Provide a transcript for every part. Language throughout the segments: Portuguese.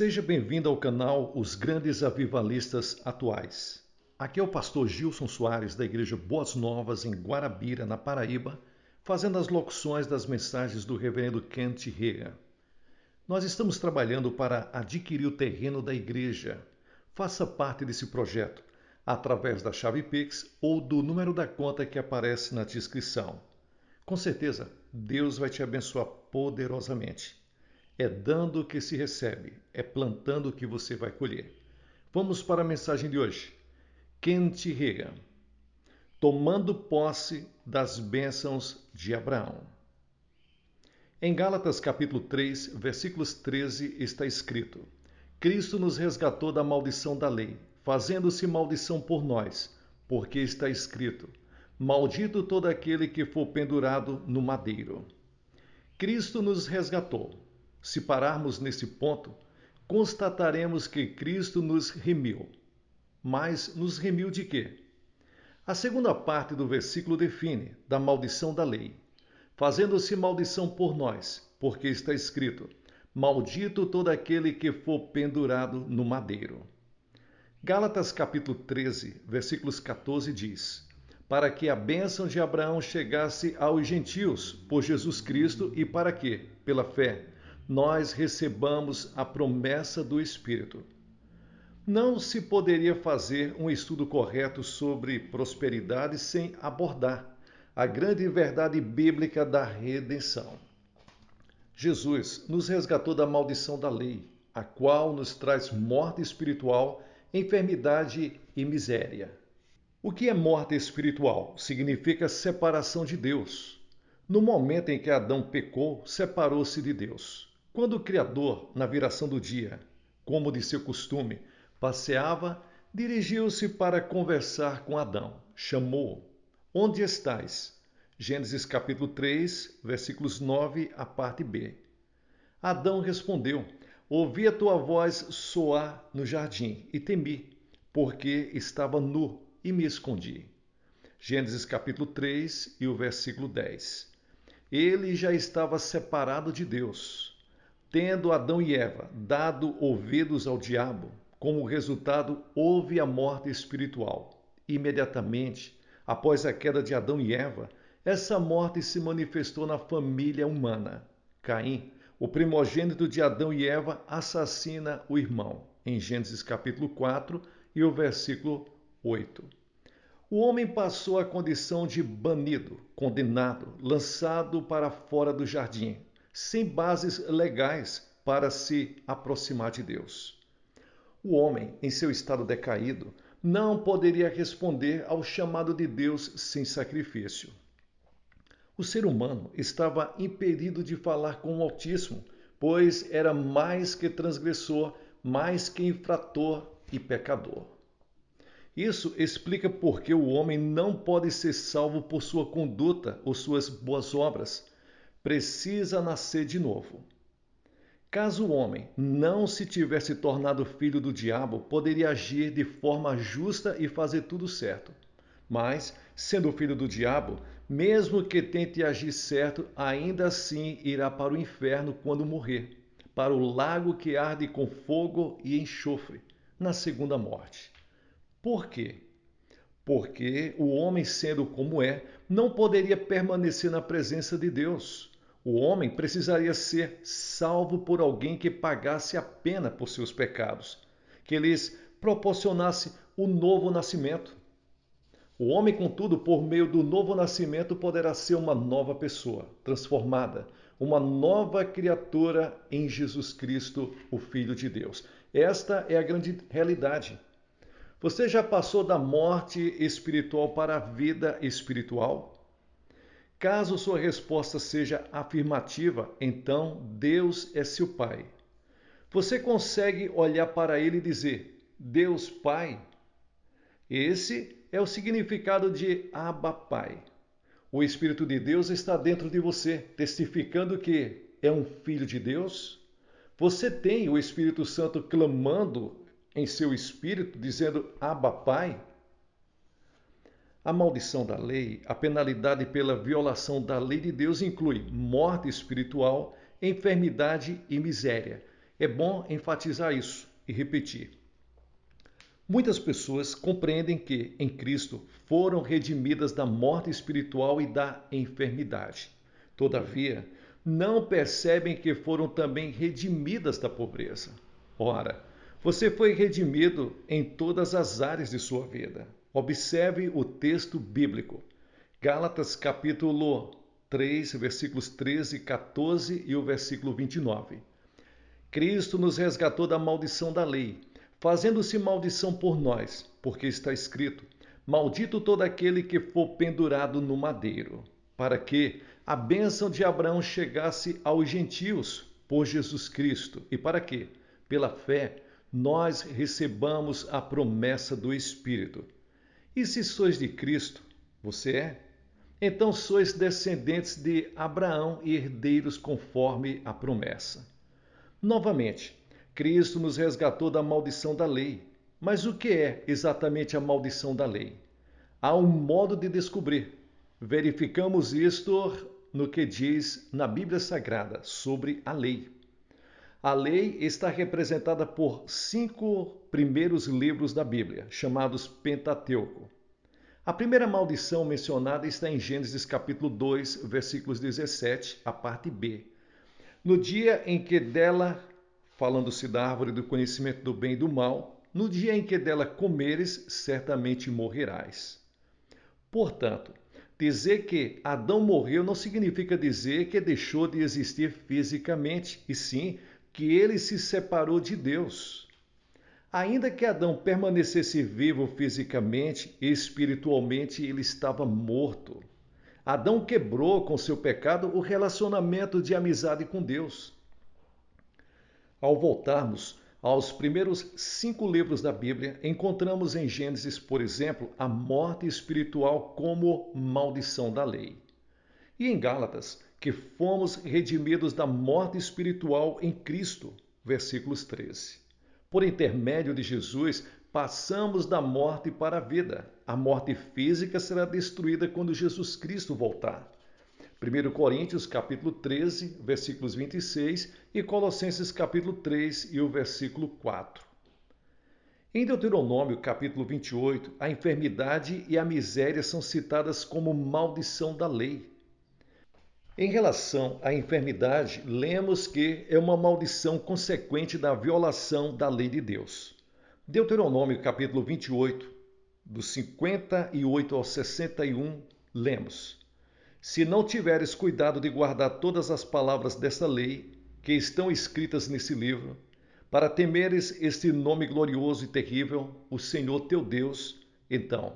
Seja bem-vindo ao canal Os Grandes Avivalistas Atuais. Aqui é o pastor Gilson Soares, da Igreja Boas Novas, em Guarabira, na Paraíba, fazendo as locuções das mensagens do reverendo Kent Reagan. Nós estamos trabalhando para adquirir o terreno da igreja. Faça parte desse projeto através da chave Pix ou do número da conta que aparece na descrição. Com certeza, Deus vai te abençoar poderosamente. É dando que se recebe, é plantando que você vai colher. Vamos para a mensagem de hoje. Kent Reagan, tomando posse das bênçãos de Abraão. Em Gálatas capítulo 3, versículos 13, está escrito: Cristo nos resgatou da maldição da lei, fazendo-se maldição por nós, porque está escrito: Maldito todo aquele que for pendurado no madeiro. Cristo nos resgatou. Se pararmos nesse ponto, constataremos que Cristo nos remiu. Mas nos remiu de quê? A segunda parte do versículo define da maldição da lei, fazendo-se maldição por nós, porque está escrito: Maldito todo aquele que for pendurado no madeiro. Gálatas capítulo 13, versículos 14 diz: Para que a bênção de Abraão chegasse aos gentios por Jesus Cristo e para que, pela fé, nós recebamos a promessa do Espírito. Não se poderia fazer um estudo correto sobre prosperidade sem abordar a grande verdade bíblica da redenção. Jesus nos resgatou da maldição da lei, a qual nos traz morte espiritual, enfermidade e miséria. O que é morte espiritual? Significa separação de Deus. No momento em que Adão pecou, separou-se de Deus. Quando o Criador, na viração do dia, como de seu costume, passeava, dirigiu-se para conversar com Adão. Chamou-o. Onde estás? Gênesis capítulo 3, versículos 9, a parte B. Adão respondeu: Ouvi a tua voz soar no jardim e temi, porque estava nu e me escondi. Gênesis capítulo 3 e o versículo 10. Ele já estava separado de Deus. Tendo Adão e Eva dado ouvidos ao diabo, como resultado houve a morte espiritual. Imediatamente, após a queda de Adão e Eva, essa morte se manifestou na família humana. Caim, o primogênito de Adão e Eva, assassina o irmão, em Gênesis capítulo 4 e o versículo 8. O homem passou a condição de banido, condenado, lançado para fora do jardim, sem bases legais para se aproximar de Deus. O homem, em seu estado decaído, não poderia responder ao chamado de Deus sem sacrifício. O ser humano estava impedido de falar com o Altíssimo, pois era mais que transgressor, mais que infrator e pecador. Isso explica por que o homem não pode ser salvo por sua conduta ou suas boas obras. Precisa nascer de novo. Caso o homem não se tivesse tornado filho do diabo, poderia agir de forma justa e fazer tudo certo. Mas, sendo filho do diabo, mesmo que tente agir certo, ainda assim irá para o inferno quando morrer, para o lago que arde com fogo e enxofre, na segunda morte. Por quê? Porque o homem, sendo como é, não poderia permanecer na presença de Deus. O homem precisaria ser salvo por alguém que pagasse a pena por seus pecados, que lhes proporcionasse o novo nascimento. O homem, contudo, por meio do novo nascimento, poderá ser uma nova pessoa, transformada, uma nova criatura em Jesus Cristo, o Filho de Deus. Esta é a grande realidade. Você já passou da morte espiritual para a vida espiritual? Caso sua resposta seja afirmativa, então Deus é seu Pai. Você consegue olhar para Ele e dizer: Deus Pai? Esse é o significado de Abba Pai. O Espírito de Deus está dentro de você, testificando que é um filho de Deus. Você tem o Espírito Santo clamando em seu espírito, dizendo Abba Pai? A maldição da lei, a penalidade pela violação da lei de Deus inclui morte espiritual, enfermidade e miséria. É bom enfatizar isso e repetir. Muitas pessoas compreendem que, em Cristo, foram redimidas da morte espiritual e da enfermidade. Todavia, não percebem que foram também redimidas da pobreza. Ora, você foi redimido em todas as áreas de sua vida. Observe o texto bíblico. Gálatas capítulo 3, versículos 13 e 14 e o versículo 29. Cristo nos resgatou da maldição da lei, fazendo-se maldição por nós, porque está escrito: maldito todo aquele que for pendurado no madeiro, para que a bênção de Abraão chegasse aos gentios por Jesus Cristo, e para que, pela fé, nós recebamos a promessa do Espírito. E se sois de Cristo, você é? Então sois descendentes de Abraão e herdeiros conforme a promessa. Novamente, Cristo nos resgatou da maldição da lei. Mas o que é exatamente a maldição da lei? Há um modo de descobrir. Verificamos isto no que diz na Bíblia Sagrada sobre a lei. A lei está representada por 5 primeiros livros da Bíblia, chamados Pentateuco. A primeira maldição mencionada está em Gênesis capítulo 2, versículos 17, a parte B. No dia em que dela, falando-se da árvore do conhecimento do bem e do mal, no dia em que dela comeres, certamente morrerás. Portanto, dizer que Adão morreu não significa dizer que deixou de existir fisicamente, e sim que ele se separou de Deus. Ainda que Adão permanecesse vivo fisicamente, espiritualmente ele estava morto. Adão quebrou com seu pecado o relacionamento de amizade com Deus. Ao voltarmos aos primeiros 5 livros da Bíblia, encontramos em Gênesis, por exemplo, a morte espiritual como maldição da lei. E em Gálatas, que fomos redimidos da morte espiritual em Cristo, versículos 13. Por intermédio de Jesus, passamos da morte para a vida. A morte física será destruída quando Jesus Cristo voltar. 1 Coríntios capítulo 13, versículos 26 e Colossenses capítulo 3 e o versículo 4. Em Deuteronômio capítulo 28, a enfermidade e a miséria são citadas como maldição da lei. Em relação à enfermidade, lemos que é uma maldição consequente da violação da lei de Deus. Deuteronômio capítulo 28, dos 58 ao 61, lemos: Se não tiveres cuidado de guardar todas as palavras desta lei, que estão escritas nesse livro, para temeres este nome glorioso e terrível, o Senhor teu Deus, então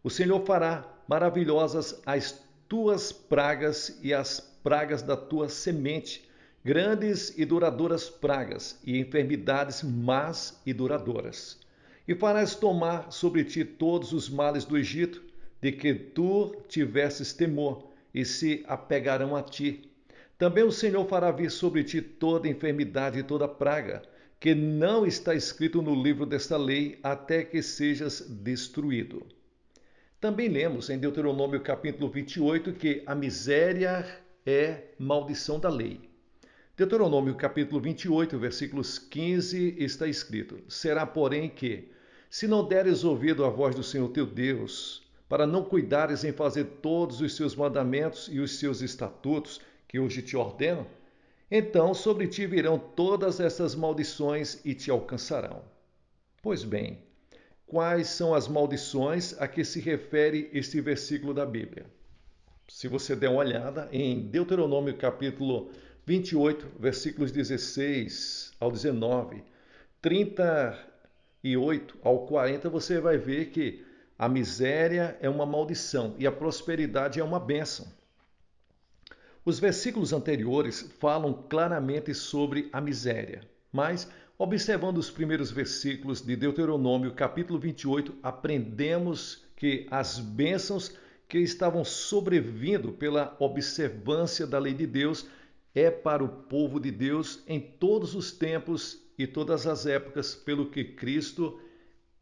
o Senhor fará maravilhosas as tuas pragas e as pragas da tua semente, grandes e duradouras pragas e enfermidades más e duradouras. E farás tomar sobre ti todos os males do Egito, de que tu tivesses temor, e se apegarão a ti. Também o Senhor fará vir sobre ti toda enfermidade e toda praga, que não está escrito no livro desta lei, até que sejas destruído. Também lemos em Deuteronômio capítulo 28 que a miséria é maldição da lei. Deuteronômio capítulo 28, versículos 15, está escrito: Será, porém, que, se não deres ouvido à voz do Senhor teu Deus, para não cuidares em fazer todos os seus mandamentos e os seus estatutos, que hoje te ordeno, então sobre ti virão todas essas maldições e te alcançarão. Pois bem, quais são as maldições a que se refere este versículo da Bíblia? Se você der uma olhada em Deuteronômio capítulo 28, versículos 16 ao 19, 38 ao 40, você vai ver que a miséria é uma maldição e a prosperidade é uma bênção. Os versículos anteriores falam claramente sobre a miséria, mas, observando os primeiros versículos de Deuteronômio, capítulo 28, aprendemos que as bênçãos que estavam sobrevindo pela observância da lei de Deus é para o povo de Deus em todos os tempos e todas as épocas, pelo que Cristo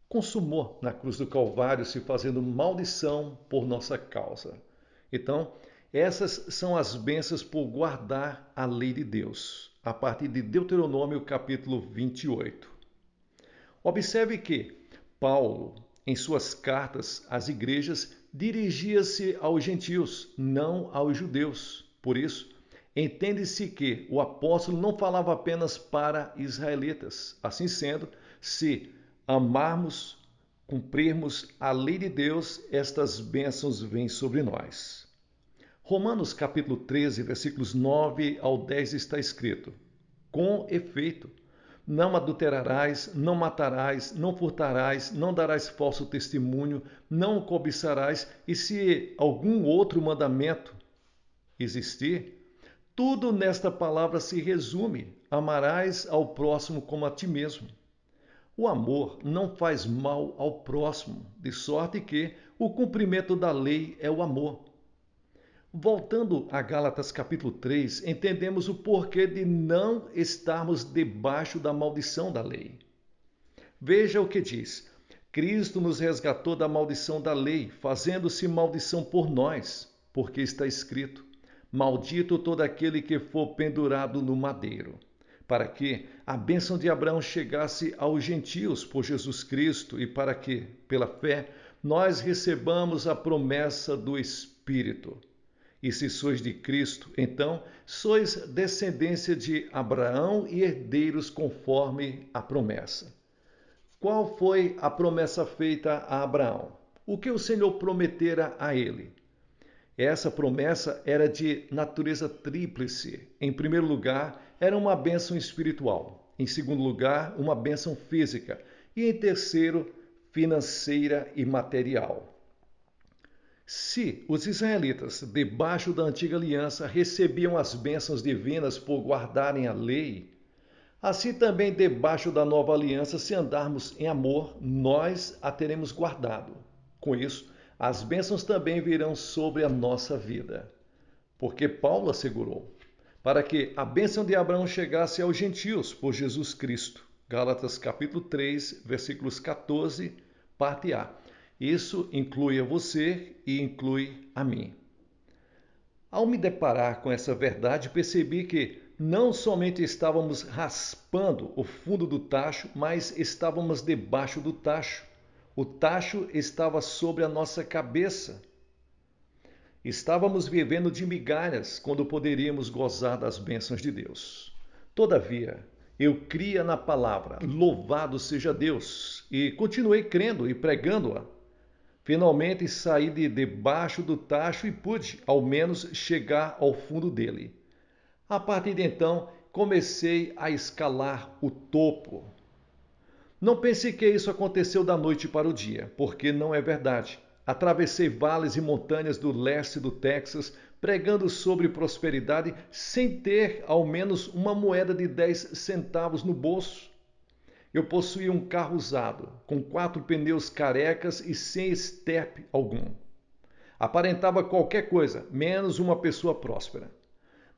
consumou na cruz do Calvário, se fazendo maldição por nossa causa. Então, essas são as bênçãos por guardar a lei de Deus. a partir de Deuteronômio capítulo 28. Observe que Paulo, em suas cartas às igrejas, dirigia-se aos gentios, não aos judeus. Por isso, entende-se que o apóstolo não falava apenas para israelitas. Assim sendo, se amarmos, cumprirmos a lei de Deus, estas bênçãos vêm sobre nós. Romanos capítulo 13, versículos 9 ao 10 está escrito: com efeito, não adulterarás, não matarás, não furtarás, não darás falso testemunho, não cobiçarás, e se algum outro mandamento existir, tudo nesta palavra se resume: amarás ao próximo como a ti mesmo. O amor não faz mal ao próximo, de sorte que o cumprimento da lei é o amor. Voltando a Gálatas capítulo 3, entendemos o porquê de não estarmos debaixo da maldição da lei. Veja o que diz: Cristo nos resgatou da maldição da lei, fazendo-se maldição por nós, porque está escrito: maldito todo aquele que for pendurado no madeiro, para que a bênção de Abraão chegasse aos gentios por Jesus Cristo e para que, pela fé, nós recebamos a promessa do Espírito. E se sois de Cristo, então sois descendência de Abraão e herdeiros conforme a promessa. Qual foi a promessa feita a Abraão? O que o Senhor prometera a ele? Essa promessa era de natureza tríplice. Em primeiro lugar, era uma bênção espiritual. Em segundo lugar, uma bênção física. E em terceiro, financeira e material. Se os israelitas, debaixo da antiga aliança, recebiam as bênçãos divinas por guardarem a lei, assim também debaixo da nova aliança, se andarmos em amor, nós a teremos guardado. Com isso, as bênçãos também virão sobre a nossa vida. Porque Paulo assegurou, para que a bênção de Abraão chegasse aos gentios por Jesus Cristo. Gálatas capítulo 3, versículos 14, parte A. Isso inclui a você e inclui a mim. Ao me deparar com essa verdade, percebi que não somente estávamos raspando o fundo do tacho, mas estávamos debaixo do tacho. O tacho estava sobre a nossa cabeça. Estávamos vivendo de migalhas quando poderíamos gozar das bênçãos de Deus. Todavia, eu cria na palavra, louvado seja Deus, e continuei crendo e pregando-a. Finalmente saí de debaixo do tacho e pude, ao menos, chegar ao fundo dele. A partir de então, comecei a escalar o topo. Não pense que isso aconteceu da noite para o dia, porque não é verdade. Atravessei vales e montanhas do leste do Texas, pregando sobre prosperidade, sem ter ao menos uma moeda de 10 centavos no bolso. Eu possuía um carro usado, com 4 pneus carecas e sem estepe algum. Aparentava qualquer coisa, menos uma pessoa próspera.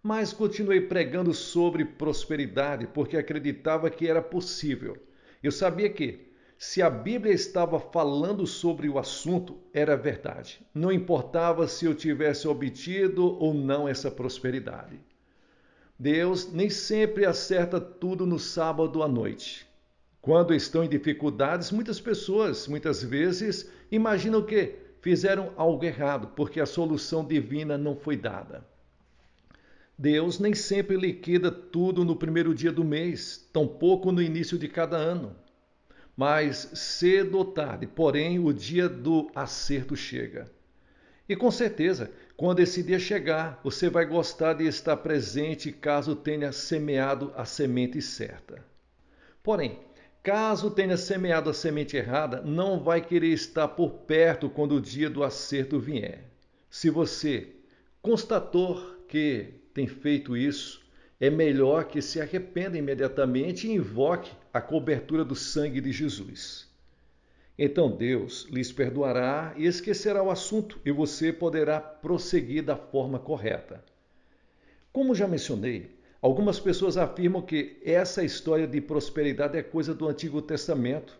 Mas continuei pregando sobre prosperidade, porque acreditava que era possível. Eu sabia que, se a Bíblia estava falando sobre o assunto, era verdade. Não importava se eu tivesse obtido ou não essa prosperidade. Deus nem sempre acerta tudo no sábado à noite. Quando estão em dificuldades, muitas pessoas, muitas vezes, imaginam que fizeram algo errado, porque a solução divina não foi dada. Deus nem sempre liquida tudo no primeiro dia do mês, tampouco no início de cada ano. Mas cedo ou tarde, porém, o dia do acerto chega. E com certeza, quando esse dia chegar, você vai gostar de estar presente caso tenha semeado a semente certa. Porém, caso tenha semeado a semente errada, não vai querer estar por perto quando o dia do acerto vier. Se você constatou que tem feito isso, é melhor que se arrependa imediatamente e invoque a cobertura do sangue de Jesus. Então Deus lhes perdoará e esquecerá o assunto e você poderá prosseguir da forma correta. Como já mencionei, algumas pessoas afirmam que essa história de prosperidade é coisa do Antigo Testamento.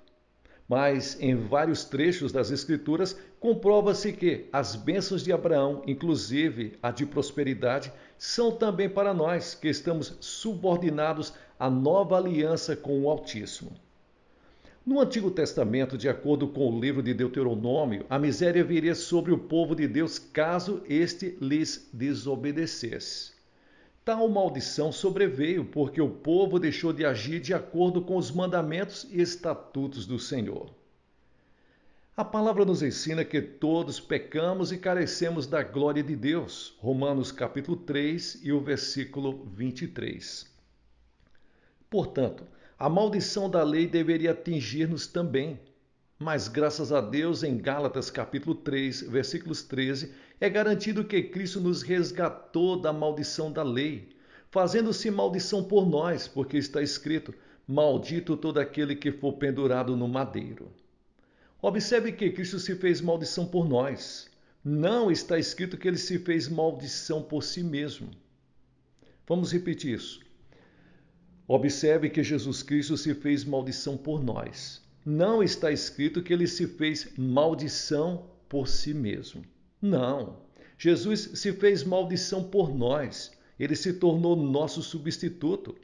Mas em vários trechos das Escrituras comprova-se que as bênçãos de Abraão, inclusive a de prosperidade, são também para nós que estamos subordinados à nova aliança com o Altíssimo. No Antigo Testamento, de acordo com o livro de Deuteronômio, a miséria viria sobre o povo de Deus caso este lhes desobedecesse. Tal maldição sobreveio porque o povo deixou de agir de acordo com os mandamentos e estatutos do Senhor. A palavra nos ensina que todos pecamos e carecemos da glória de Deus. Romanos capítulo 3 e o versículo 23. Portanto, a maldição da lei deveria atingir-nos também. Mas graças a Deus, em Gálatas capítulo 3, versículos 13, é garantido que Cristo nos resgatou da maldição da lei, fazendo-se maldição por nós, porque está escrito: maldito todo aquele que for pendurado no madeiro. Observe que Cristo se fez maldição por nós. Não está escrito que ele se fez maldição por si mesmo. Vamos repetir isso. Observe que Jesus Cristo se fez maldição por nós. Não está escrito que ele se fez maldição por si mesmo. Não. Jesus se fez maldição por nós. Ele se tornou nosso substituto.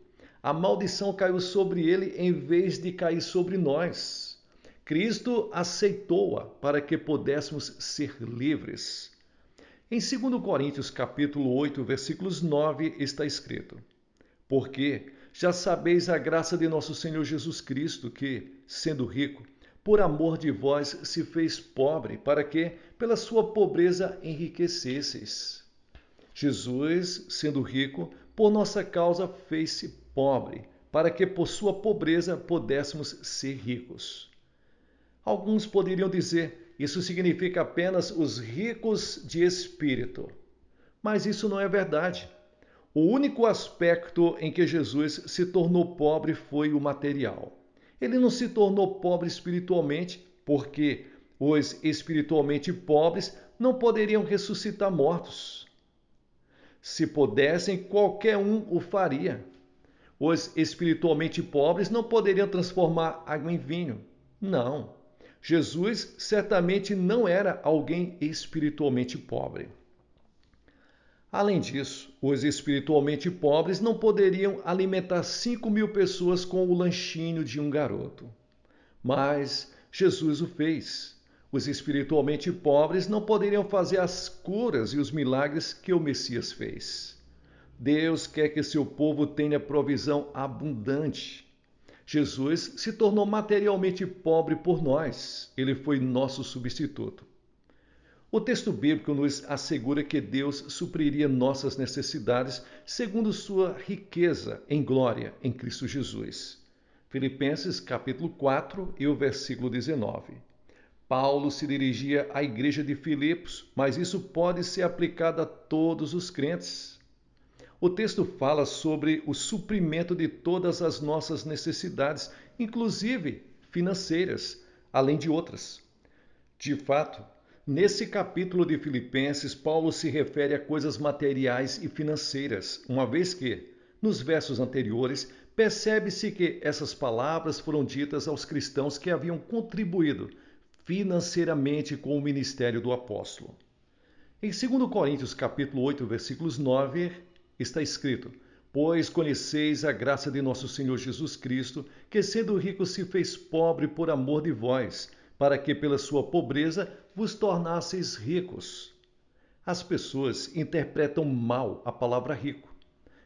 A maldição caiu sobre ele em vez de cair sobre nós. Cristo aceitou-a para que pudéssemos ser livres. Em 2 Coríntios capítulo 8, versículos 9, está escrito: porque já sabeis a graça de nosso Senhor Jesus Cristo, que, sendo rico, por amor de vós se fez pobre, para que, pela sua pobreza, enriquecesseis. Jesus, sendo rico, por nossa causa fez-se pobre, para que por sua pobreza pudéssemos ser ricos. Alguns poderiam dizer, isso significa apenas os ricos de espírito. Mas isso não é verdade. O único aspecto em que Jesus se tornou pobre foi o material. Ele não se tornou pobre espiritualmente, porque os espiritualmente pobres não poderiam ressuscitar mortos. Se pudessem, qualquer um o faria. Os espiritualmente pobres não poderiam transformar água em vinho. Não. Jesus certamente não era alguém espiritualmente pobre. Além disso, os espiritualmente pobres não poderiam alimentar 5.000 pessoas com o lanchinho de um garoto. Mas Jesus o fez. Os espiritualmente pobres não poderiam fazer as curas e os milagres que o Messias fez. Deus quer que seu povo tenha provisão abundante. Jesus se tornou materialmente pobre por nós. Ele foi nosso substituto. O texto bíblico nos assegura que Deus supriria nossas necessidades segundo sua riqueza em glória em Cristo Jesus. Filipenses capítulo 4 e o versículo 19. Paulo se dirigia à igreja de Filipos, mas isso pode ser aplicado a todos os crentes. O texto fala sobre o suprimento de todas as nossas necessidades, inclusive financeiras, além de outras. De fato, nesse capítulo de Filipenses, Paulo se refere a coisas materiais e financeiras, uma vez que, nos versos anteriores, percebe-se que essas palavras foram ditas aos cristãos que haviam contribuído financeiramente com o ministério do apóstolo. Em 2 Coríntios capítulo 8, versículos 9, está escrito: pois conheceis a graça de nosso Senhor Jesus Cristo, que sendo rico se fez pobre por amor de vós, para que pela sua pobreza vos tornasseis ricos. As pessoas interpretam mal a palavra rico.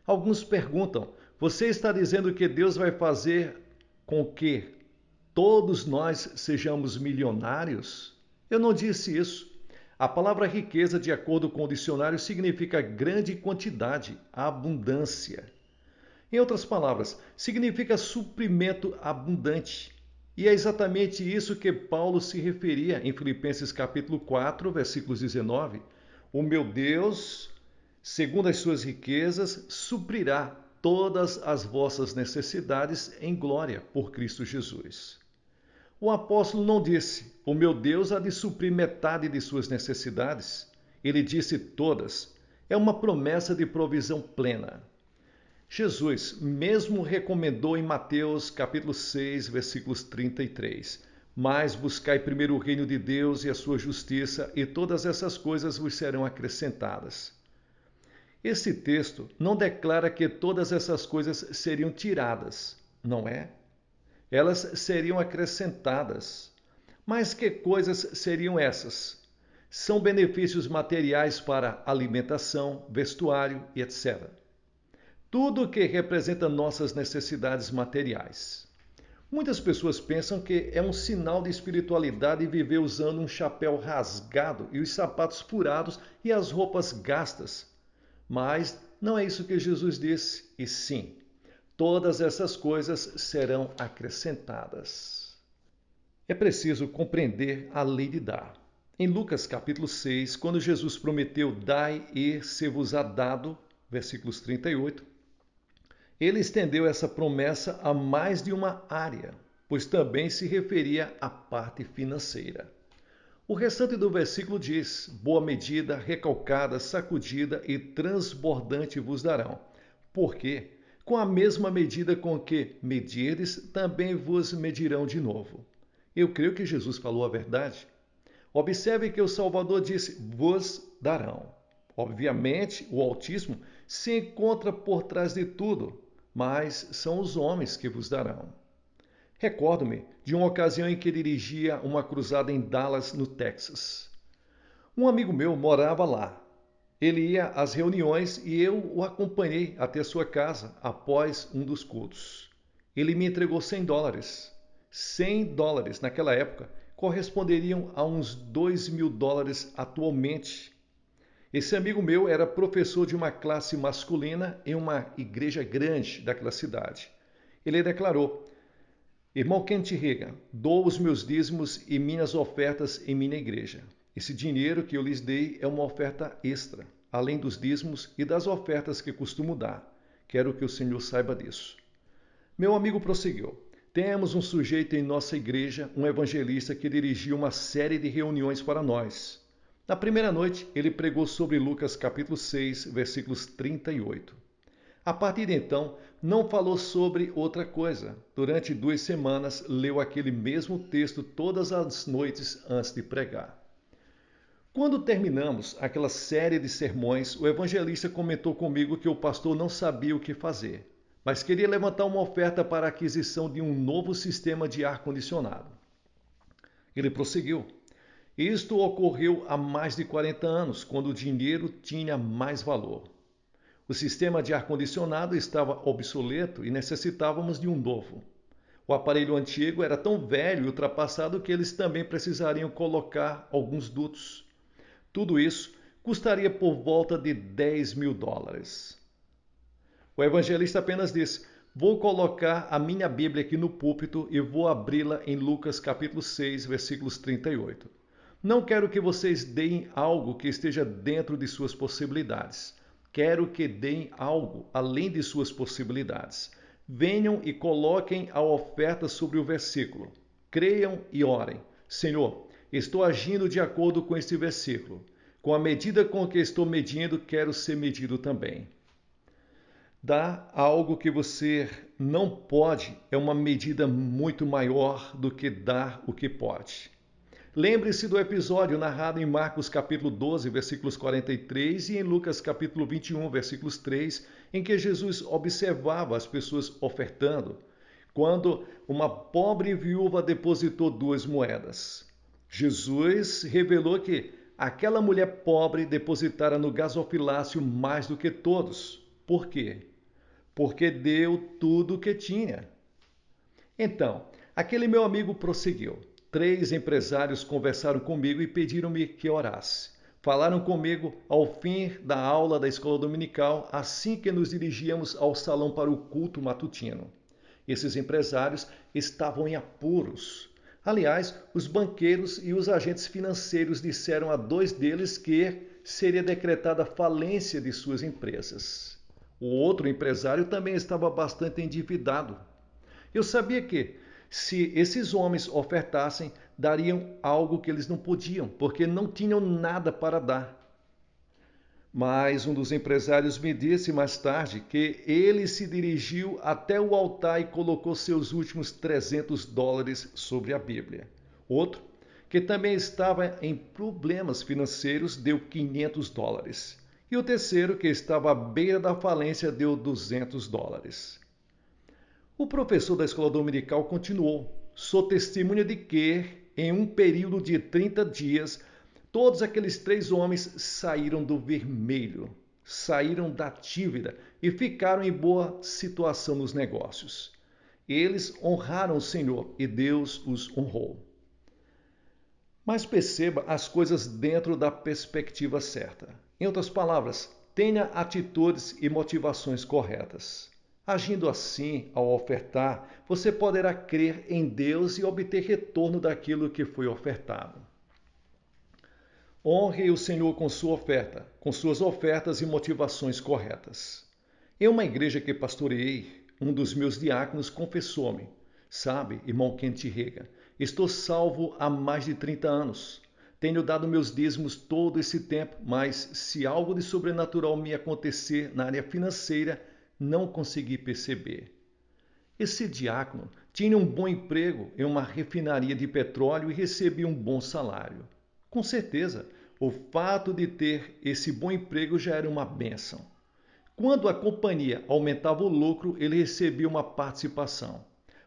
Alguns perguntam, você está dizendo que Deus vai fazer com que todos nós sejamos milionários? Eu não disse isso. A palavra riqueza, de acordo com o dicionário, significa grande quantidade, abundância. Em outras palavras, significa suprimento abundante. E é exatamente isso que Paulo se referia em Filipenses capítulo 4, versículos 19. O meu Deus, segundo as suas riquezas, suprirá todas as vossas necessidades em glória por Cristo Jesus. O apóstolo não disse, o meu Deus há de suprir metade de suas necessidades. Ele disse todas. É uma promessa de provisão plena. Jesus mesmo recomendou em Mateus capítulo 6, versículos 33. Mas buscai primeiro o reino de Deus e a sua justiça, e todas essas coisas vos serão acrescentadas. Esse texto não declara que todas essas coisas seriam tiradas, não é? Elas seriam acrescentadas. Mas que coisas seriam essas? São benefícios materiais para alimentação, vestuário e etc. Tudo que representa nossas necessidades materiais. Muitas pessoas pensam que é um sinal de espiritualidade viver usando um chapéu rasgado e os sapatos furados e as roupas gastas. Mas não é isso que Jesus disse, e sim, todas essas coisas serão acrescentadas. É preciso compreender a lei de dar. Em Lucas capítulo 6, quando Jesus prometeu dai e se-vos-á dado, versículos 38, ele estendeu essa promessa a mais de uma área, pois também se referia à parte financeira. O restante do versículo diz: boa medida, recalcada, sacudida e transbordante vos darão. Porque, com a mesma medida com que medirdes, também vos medirão de novo. Eu creio que Jesus falou a verdade. Observe que o Salvador disse: vos darão. Obviamente, o Altíssimo se encontra por trás de tudo, mas são os homens que vos darão. Recordo-me de uma ocasião em que dirigia uma cruzada em Dallas, no Texas. Um amigo meu morava lá. Ele ia às reuniões e eu o acompanhei até sua casa após um dos cultos. Ele me entregou $100. $100 naquela época corresponderiam a uns $2.000 atualmente. Esse amigo meu era professor de uma classe masculina em uma igreja grande daquela cidade. Ele declarou: irmão Kent Reagan, dou os meus dízimos e minhas ofertas em minha igreja. Esse dinheiro que eu lhes dei é uma oferta extra, além dos dízimos e das ofertas que costumo dar. Quero que o Senhor saiba disso. Meu amigo prosseguiu: temos um sujeito em nossa igreja, um evangelista que dirigiu uma série de reuniões para nós. Na primeira noite, ele pregou sobre Lucas capítulo 6, versículos 38. A partir de então, não falou sobre outra coisa. Durante 2 semanas, leu aquele mesmo texto todas as noites antes de pregar. Quando terminamos aquela série de sermões, o evangelista comentou comigo que o pastor não sabia o que fazer, mas queria levantar uma oferta para a aquisição de um novo sistema de ar-condicionado. Ele prosseguiu: isto ocorreu há mais de 40 anos, quando o dinheiro tinha mais valor. O sistema de ar-condicionado estava obsoleto e necessitávamos de um novo. O aparelho antigo era tão velho e ultrapassado que eles também precisariam colocar alguns dutos. Tudo isso custaria por volta de $10.000. O evangelista apenas disse: vou colocar a minha Bíblia aqui no púlpito e vou abri-la em Lucas capítulo 6, versículos 38. Não quero que vocês deem algo que esteja dentro de suas possibilidades. Quero que deem algo além de suas possibilidades. Venham e coloquem a oferta sobre o versículo. Creiam e orem. Senhor, estou agindo de acordo com este versículo. Com a medida com que estou medindo, quero ser medido também. Dar algo que você não pode é uma medida muito maior do que dar o que pode. Lembre-se do episódio narrado em Marcos capítulo 12, versículos 43 e em Lucas capítulo 21, versículos 3, em que Jesus observava as pessoas ofertando, quando uma pobre viúva depositou 2 moedas. Jesus revelou que aquela mulher pobre depositara no gasofilácio mais do que todos. Por quê? Porque deu tudo o que tinha. Então, aquele meu amigo prosseguiu. 3 empresários conversaram comigo e pediram-me que orasse. Falaram comigo ao fim da aula da escola dominical, assim que nos dirigíamos ao salão para o culto matutino. Esses empresários estavam em apuros. Aliás, os banqueiros e os agentes financeiros disseram a 2 deles que seria decretada a falência de suas empresas. O outro empresário também estava bastante endividado. Eu sabia que, se esses homens ofertassem, dariam algo que eles não podiam, porque não tinham nada para dar. Mas um dos empresários me disse mais tarde que ele se dirigiu até o altar e colocou seus últimos $300 sobre a Bíblia. Outro, que também estava em problemas financeiros, deu $500. E o terceiro, que estava à beira da falência, deu $200. O professor da escola dominical continuou: sou testemunha de que, em um período de 30 dias, todos aqueles 3 homens saíram do vermelho, saíram da dívida e ficaram em boa situação nos negócios. Eles honraram o Senhor e Deus os honrou. Mas perceba as coisas dentro da perspectiva certa. Em outras palavras, tenha atitudes e motivações corretas. Agindo assim, ao ofertar, você poderá crer em Deus e obter retorno daquilo que foi ofertado. Honre o Senhor com sua oferta, com suas ofertas e motivações corretas. Em uma igreja que pastoreei, um dos meus diáconos confessou-me: sabe, irmão Kent Rega, estou salvo há mais de 30 anos. Tenho dado meus dízimos todo esse tempo, mas se algo de sobrenatural me acontecer na área financeira, não consegui perceber. Esse diácono tinha um bom emprego em uma refinaria de petróleo e recebia um bom salário. Com certeza, o fato de ter esse bom emprego já era uma bênção. Quando a companhia aumentava o lucro, ele recebia uma participação.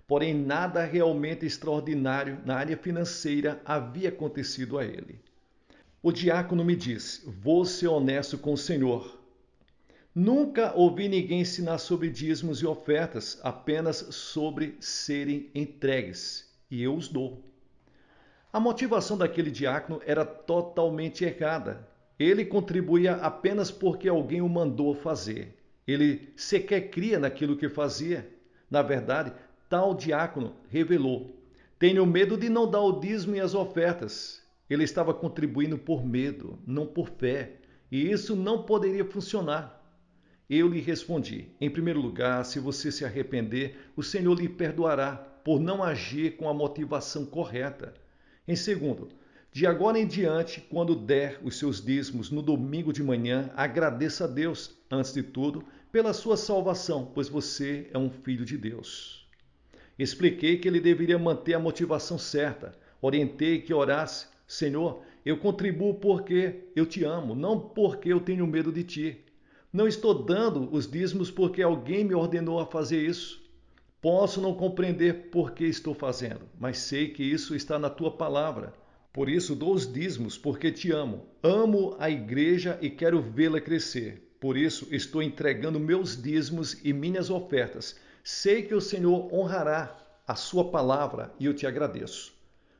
Porém, nada realmente extraordinário na área financeira havia acontecido a ele. O diácono me disse: vou ser honesto com o Senhor. Nunca ouvi ninguém ensinar sobre dízimos e ofertas, apenas sobre serem entregues, e eu os dou. A motivação daquele diácono era totalmente errada. Ele contribuía apenas porque alguém o mandou fazer. Ele sequer cria naquilo que fazia. Na verdade, tal diácono revelou: tenho medo de não dar o dízimo e as ofertas. Ele estava contribuindo por medo, não por fé, e isso não poderia funcionar. Eu lhe respondi: em primeiro lugar, se você se arrepender, o Senhor lhe perdoará por não agir com a motivação correta. Em segundo, de agora em diante, quando der os seus dízimos no domingo de manhã, agradeça a Deus, antes de tudo, pela sua salvação, pois você é um filho de Deus. Expliquei que ele deveria manter a motivação certa. Orientei que orasse: Senhor, eu contribuo porque eu te amo, não porque eu tenho medo de ti. Não estou dando os dízimos porque alguém me ordenou a fazer isso. Posso não compreender por que estou fazendo, mas sei que isso está na tua palavra. Por isso dou os dízimos, porque te amo. Amo a igreja e quero vê-la crescer. Por isso estou entregando meus dízimos e minhas ofertas. Sei que o Senhor honrará a sua palavra e eu te agradeço.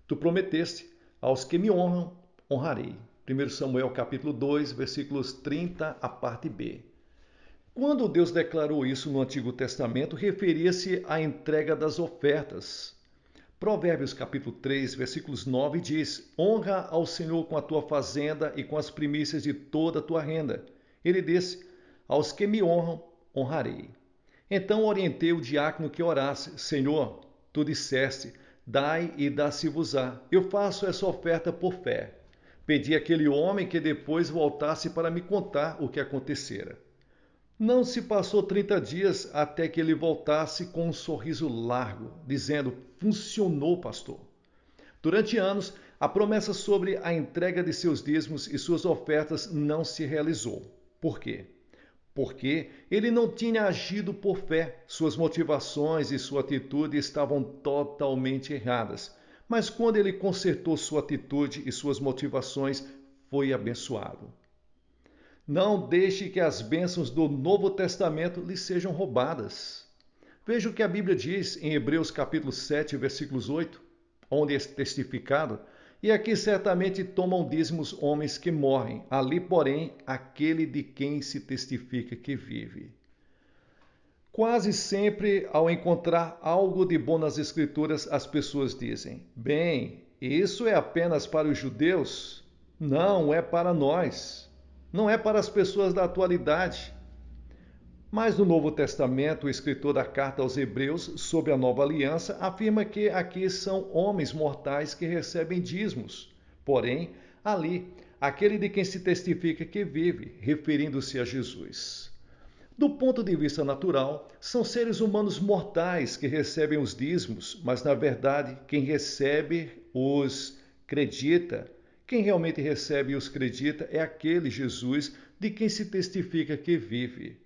Tu prometeste: aos que me honram, honrarei. 1 Samuel capítulo 2, versículos 30, a parte B. Quando Deus declarou isso no Antigo Testamento, referia-se à entrega das ofertas. Provérbios capítulo 3, versículos 9 diz: honra ao Senhor com a tua fazenda e com as primícias de toda a tua renda. Ele disse: aos que me honram, honrarei. Então orientei o diácono que orasse: Senhor, tu disseste: dai e dá-se-vos-á. Eu faço essa oferta por fé. Pedi àquele homem que depois voltasse para me contar o que acontecera. Não se passou 30 dias até que ele voltasse com um sorriso largo, dizendo: funcionou, pastor. Durante anos, a promessa sobre a entrega de seus dízimos e suas ofertas não se realizou. Por quê? Porque ele não tinha agido por fé. Suas motivações e sua atitude estavam totalmente erradas. Mas quando ele consertou sua atitude e suas motivações, foi abençoado. Não deixe que as bênçãos do Novo Testamento lhe sejam roubadas. Veja o que a Bíblia diz em Hebreus capítulo 7, versículos 8, onde é testificado: e aqui certamente tomam dízimos homens que morrem, ali, porém, aquele de quem se testifica que vive. Quase sempre, ao encontrar algo de bom nas Escrituras, as pessoas dizem: bem, isso é apenas para os judeus? Não, é para nós. Não é para as pessoas da atualidade. Mas no Novo Testamento, o escritor da carta aos Hebreus, sobre a nova aliança, afirma que aqui são homens mortais que recebem dízimos. Porém, ali, aquele de quem se testifica que vive, referindo-se a Jesus. Do ponto de vista natural, são seres humanos mortais que recebem os dízimos, mas na verdade quem recebe os acredita. Quem realmente recebe e os acredita é aquele Jesus de quem se testifica que vive.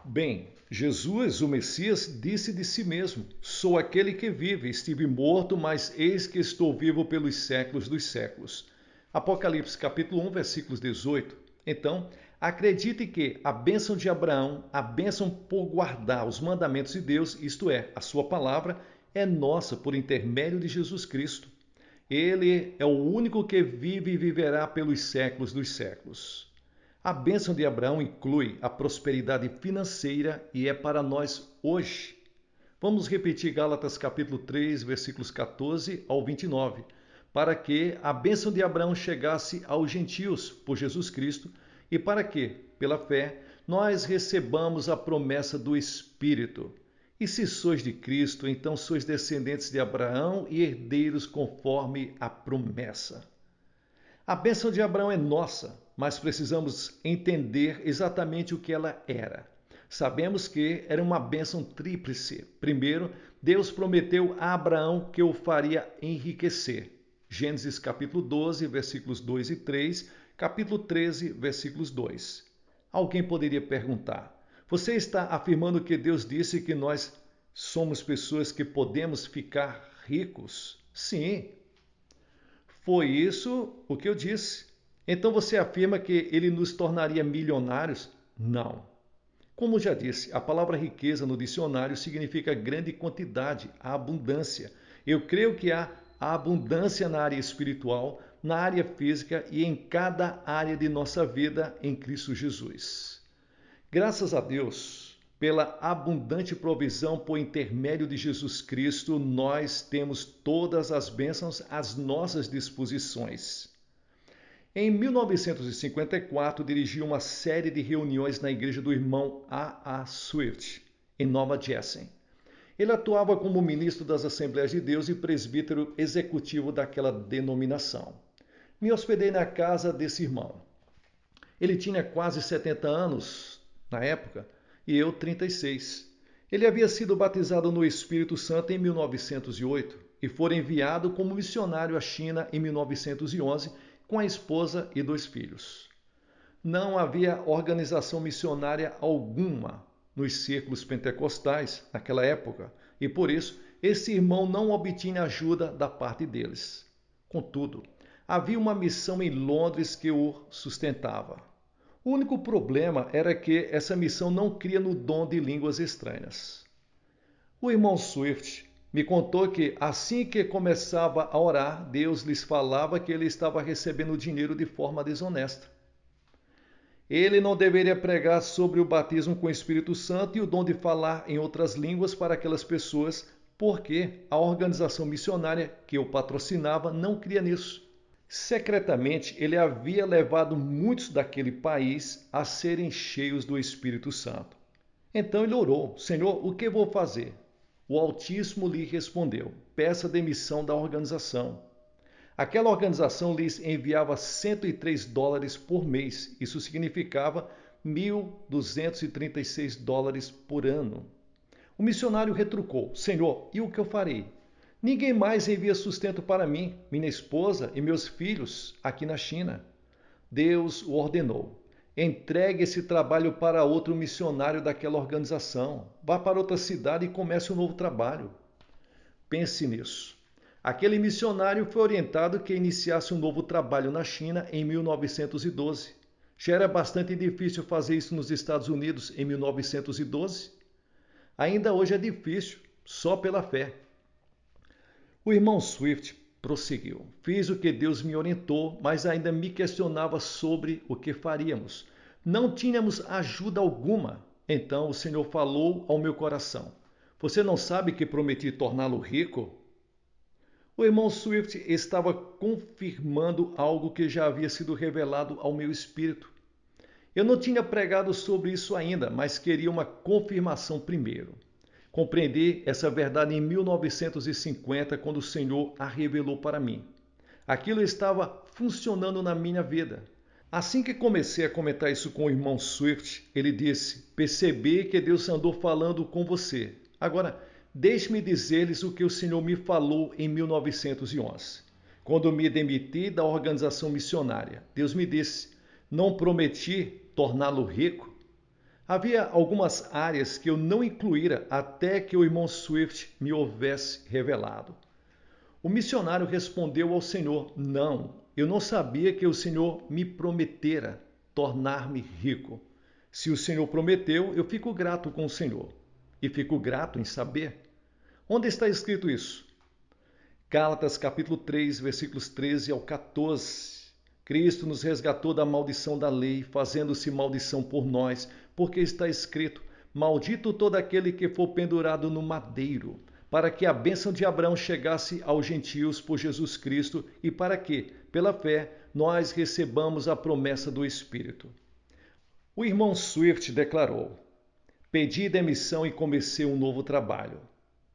Bem, Jesus, o Messias, disse de si mesmo: Sou aquele que vive, estive morto, mas eis que estou vivo pelos séculos dos séculos. Apocalipse capítulo 1, versículos 18. Então, acredite que a bênção de Abraão, a bênção por guardar os mandamentos de Deus, isto é, a sua palavra, é nossa por intermédio de Jesus Cristo. Ele é o único que vive e viverá pelos séculos dos séculos. A bênção de Abraão inclui a prosperidade financeira e é para nós hoje. Vamos repetir Gálatas capítulo 3, versículos 14 ao 29, para que a bênção de Abraão chegasse aos gentios por Jesus Cristo e para que, pela fé, nós recebamos a promessa do Espírito. E se sois de Cristo, então sois descendentes de Abraão e herdeiros conforme a promessa. A bênção de Abraão é nossa, mas precisamos entender exatamente o que ela era. Sabemos que era uma bênção tríplice. Primeiro, Deus prometeu a Abraão que o faria enriquecer. Gênesis capítulo 12, versículos 2 e 3, capítulo 13, versículos 2. Alguém poderia perguntar: você está afirmando que Deus disse que nós somos pessoas que podemos ficar ricos? Sim, foi isso o que eu disse. Então você afirma que ele nos tornaria milionários? Não. Como já disse, a palavra riqueza no dicionário significa grande quantidade, a abundância. Eu creio que há a abundância na área espiritual, na área física e em cada área de nossa vida em Cristo Jesus. Graças a Deus, pela abundante provisão por intermédio de Jesus Cristo, nós temos todas as bênçãos às nossas disposições. Em 1954, dirigi uma série de reuniões na igreja do irmão A. Swift, em Nova Jersey. Ele atuava como ministro das Assembleias de Deus e presbítero executivo daquela denominação. Me hospedei na casa desse irmão. Ele tinha quase 70 anos na época e eu 36. Ele havia sido batizado no Espírito Santo em 1908 e foi enviado como missionário à China em 1911 com a esposa e 2 filhos. Não havia organização missionária alguma nos círculos pentecostais naquela época e por isso esse irmão não obtinha ajuda da parte deles. Contudo, havia uma missão em Londres que o sustentava. O único problema era que essa missão não cria no dom de línguas estranhas. O irmão Swift me contou que assim que começava a orar, Deus lhes falava que ele estava recebendo dinheiro de forma desonesta. Ele não deveria pregar sobre o batismo com o Espírito Santo e o dom de falar em outras línguas para aquelas pessoas, porque a organização missionária que o patrocinava não cria nisso. Secretamente, ele havia levado muitos daquele país a serem cheios do Espírito Santo. Então ele orou: Senhor, o que vou fazer? O Altíssimo lhe respondeu: peça demissão da organização. Aquela organização lhes enviava $103 por mês. Isso significava $1.236 por ano. O missionário retrucou: Senhor, e o que eu farei? Ninguém mais envia sustento para mim, minha esposa e meus filhos aqui na China. Deus o ordenou: entregue esse trabalho para outro missionário daquela organização. Vá para outra cidade e comece um novo trabalho. Pense nisso. Aquele missionário foi orientado que iniciasse um novo trabalho na China em 1912. Já era bastante difícil fazer isso nos Estados Unidos em 1912. Ainda hoje é difícil, só pela fé. O irmão Swift prosseguiu: fiz o que Deus me orientou, mas ainda me questionava sobre o que faríamos. Não tínhamos ajuda alguma. Então o Senhor falou ao meu coração: você não sabe que prometi torná-lo rico? O irmão Swift estava confirmando algo que já havia sido revelado ao meu espírito. Eu não tinha pregado sobre isso ainda, mas queria uma confirmação primeiro. Compreendi essa verdade em 1950, quando o Senhor a revelou para mim. Aquilo estava funcionando na minha vida. Assim que comecei a comentar isso com o irmão Swift, ele disse: percebi que Deus andou falando com você. Agora, deixe-me dizer-lhes o que o Senhor me falou em 1911, quando me demiti da organização missionária. Deus me disse: não prometi torná-lo rico? Havia algumas áreas que eu não incluíra até que o irmão Swift me houvesse revelado. O missionário respondeu ao Senhor: não, eu não sabia que o Senhor me prometera tornar-me rico. Se o Senhor prometeu, eu fico grato com o Senhor. E fico grato em saber. Onde está escrito isso? Gálatas capítulo 3, versículos 13 ao 14. Cristo nos resgatou da maldição da lei, fazendo-se maldição por nós, porque está escrito: maldito todo aquele que for pendurado no madeiro, para que a bênção de Abraão chegasse aos gentios por Jesus Cristo e para que, pela fé, nós recebamos a promessa do Espírito. O irmão Swift declarou: pedi demissão e comecei um novo trabalho.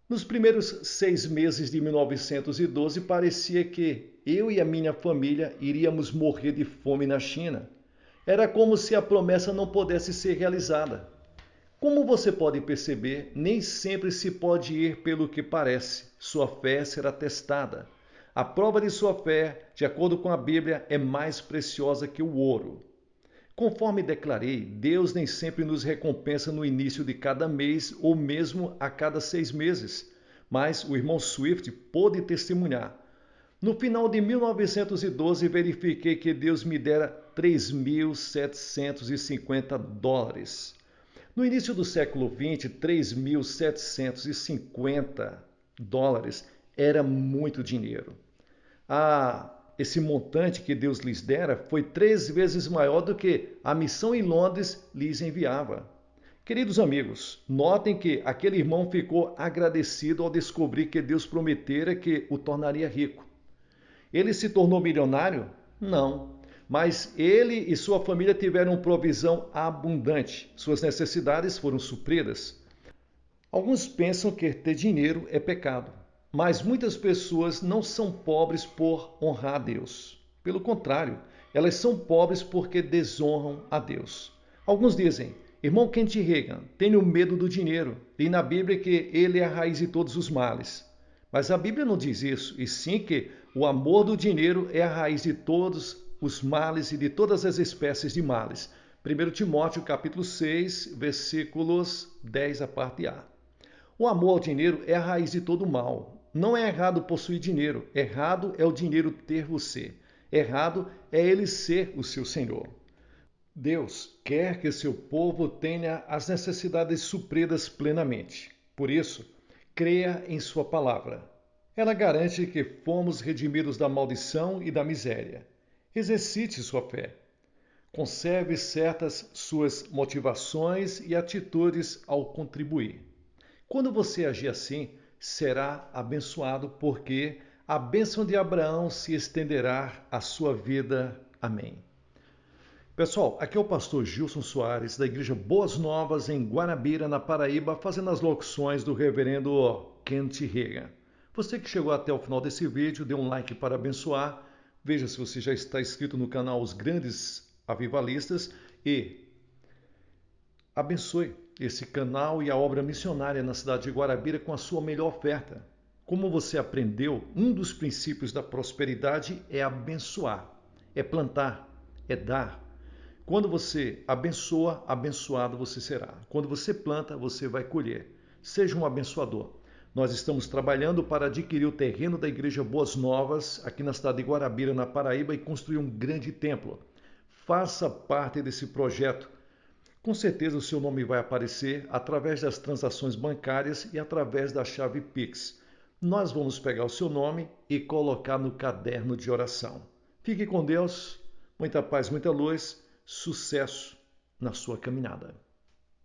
Nos primeiros 6 meses de 1912, parecia que eu e a minha família iríamos morrer de fome na China. Era como se a promessa não pudesse ser realizada. Como você pode perceber, nem sempre se pode ir pelo que parece. Sua fé será testada. A prova de sua fé, de acordo com a Bíblia, é mais preciosa que o ouro. Conforme declarei, Deus nem sempre nos recompensa no início de cada mês ou mesmo a cada 6 meses. Mas o irmão Swift pôde testemunhar. No final de 1912, verifiquei que Deus me dera $3.750. No início do século XX, $3.750 era muito dinheiro. Esse montante que Deus lhes dera foi 3 vezes maior do que a missão em Londres lhes enviava. Queridos amigos, notem que aquele irmão ficou agradecido ao descobrir que Deus prometera que o tornaria rico. Ele se tornou milionário? Não. Mas ele e sua família tiveram provisão abundante. Suas necessidades foram supridas. Alguns pensam que ter dinheiro é pecado, mas muitas pessoas não são pobres por honrar a Deus. Pelo contrário, elas são pobres porque desonram a Deus. Alguns dizem: irmão Kent Reagan, tenho medo do dinheiro. Li na Bíblia que ele é a raiz de todos os males. Mas a Bíblia não diz isso, e sim que o amor do dinheiro é a raiz de todos os males e de todas as espécies de males. 1 Timóteo capítulo 6, versículos 10, a parte A. O amor ao dinheiro é a raiz de todo mal. Não é errado possuir dinheiro, errado é o dinheiro ter você. Errado é ele ser o seu Senhor. Deus quer que seu povo tenha as necessidades supridas plenamente. Por isso, creia em sua palavra. Ela garante que fomos redimidos da maldição e da miséria. Exercite sua fé. Conserve certas suas motivações e atitudes ao contribuir. Quando você agir assim, será abençoado, porque a bênção de Abraão se estenderá à sua vida. Amém. Pessoal, aqui é o pastor Gilson Soares, da Igreja Boas Novas, em Guarabira, na Paraíba, fazendo as locuções do reverendo Kent Reagan. Você que chegou até o final desse vídeo, dê um like para abençoar. Veja se você já está inscrito no canal Os Grandes Avivalistas e abençoe esse canal e a obra missionária na cidade de Guarabira com a sua melhor oferta. Como você aprendeu, um dos princípios da prosperidade é abençoar, é plantar, é dar. Quando você abençoa, abençoado você será. Quando você planta, você vai colher. Seja um abençoador. Nós estamos trabalhando para adquirir o terreno da Igreja Boas Novas, aqui na cidade de Guarabira, na Paraíba, e construir um grande templo. Faça parte desse projeto. Com certeza o seu nome vai aparecer através das transações bancárias e através da chave Pix. Nós vamos pegar o seu nome e colocar no caderno de oração. Fique com Deus, muita paz, muita luz, sucesso na sua caminhada.